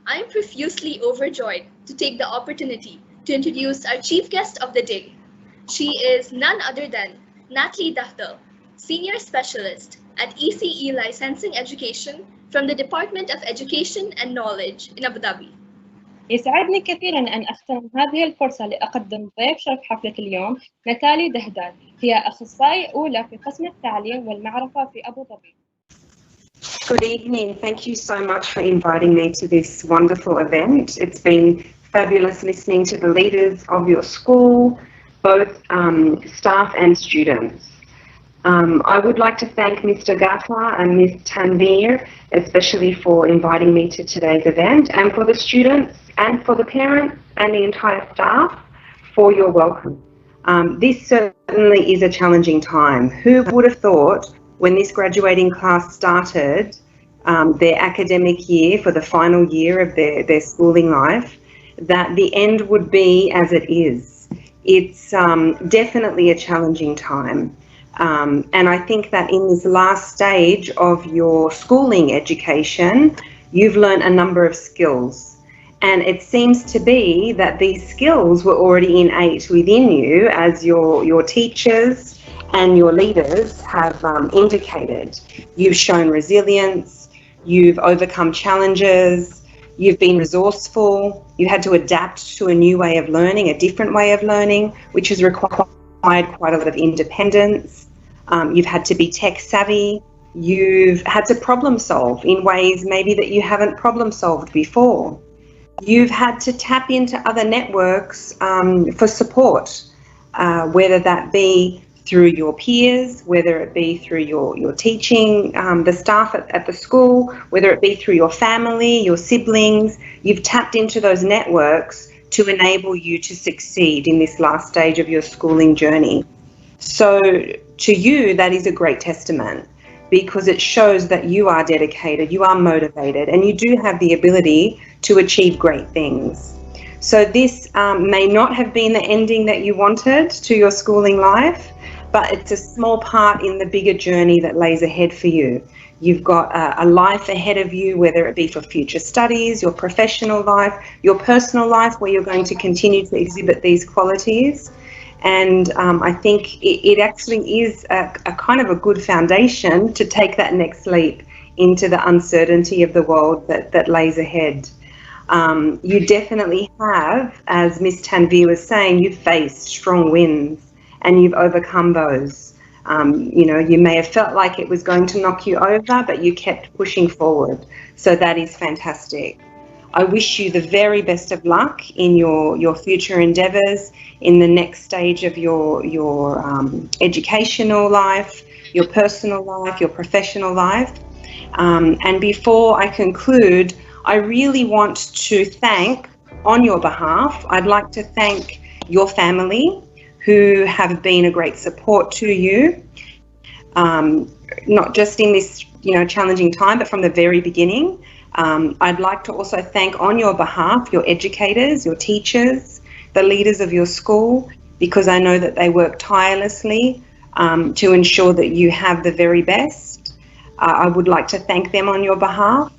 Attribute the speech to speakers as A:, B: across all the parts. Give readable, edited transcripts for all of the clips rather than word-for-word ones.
A: I am profusely overjoyed to take the opportunity to introduce our chief guest of the day. She is none other than Natalie Dahdal, Senior Specialist at ECE Licensing Education from the Department of Education and Knowledge in Abu Dhabi.
B: يسعدني كثيرا أن أغتنم هذه الفرصة لأقدم ضيف شرف حفلة اليوم ناتالي دهدال. هي أخصائي أولى في قسم التعليم والمعرفة في أبو ظبي.
C: Good evening. Thank you so much for inviting me to this wonderful event. It's been fabulous listening to the leaders of your school, both staff and students. I would like to thank Mr. Gaffa and Ms. Tanvir, especially for inviting me to today's event, and for the students and for the parents and the entire staff for your welcome. This certainly is a challenging time. Who would have thought when this graduating class started their academic year for the final year of their schooling life, that the end would be as it is. It's definitely a challenging time. And I think that in this last stage of your schooling education, you've learned a number of skills. And it seems to be that these skills were already innate within you, as your teachers and your leaders have indicated. You've shown resilience, you've overcome challenges, you've been resourceful, you had to adapt to a new way of learning, a different way of learning, which has required quite a lot of independence. You've had to be tech savvy, you've had to problem solve in ways maybe that you haven't problem solved before. You've had to tap into other networks for support, whether that be through your peers, whether it be through your teaching, the staff at the school, whether it be through your family, your siblings. You've tapped into those networks to enable you to succeed in this last stage of your schooling journey. So to you, that is a great testament, because it shows that you are dedicated, you are motivated, and you do have the ability to achieve great things. So this may not have been the ending that you wanted to your schooling life, but it's a small part in the bigger journey that lays ahead for you. You've got a life ahead of you, whether it be for future studies, your professional life, your personal life, where you're going to continue to exhibit these qualities. And I think it actually is a kind of a good foundation to take that next leap into the uncertainty of the world that lays ahead. You definitely have, as Ms. Tanvir was saying, you've faced strong winds and you've overcome those. You may have felt like it was going to knock you over, but you kept pushing forward. So that is fantastic. I wish you the very best of luck in your future endeavours, in the next stage of your educational life, your personal life, your professional life. And before I conclude, I really want to thank, on your behalf, I'd like to thank your family, who have been a great support to you, not just in this challenging time, but from the very beginning. I'd like to also thank, on your behalf, your educators, your teachers, the leaders of your school, because I know that they work tirelessly to ensure that you have the very best. I would like to thank them on your behalf.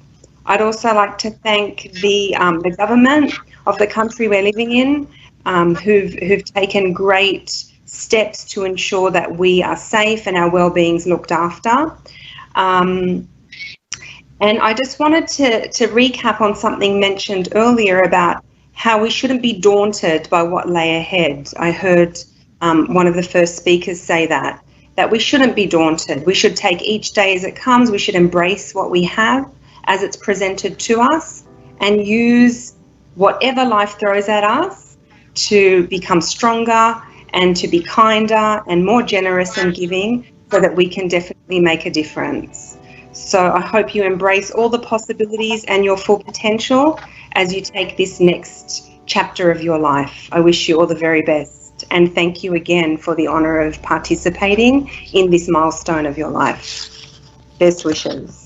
C: I'd also like to thank the government of the country we're living in, who've taken great steps to ensure that we are safe and our well-being's looked after. And I just wanted to recap on something mentioned earlier about how we shouldn't be daunted by what lay ahead. I heard one of the first speakers say that we shouldn't be daunted. We should take each day as it comes. We should embrace what we have as it's presented to us and use whatever life throws at us to become stronger and to be kinder and more generous and giving, so that we can definitely make a difference. So I hope you embrace all the possibilities and your full potential as you take this next chapter of your life. I wish you all the very best, and thank you again for the honour of participating in this milestone of your life. Best wishes.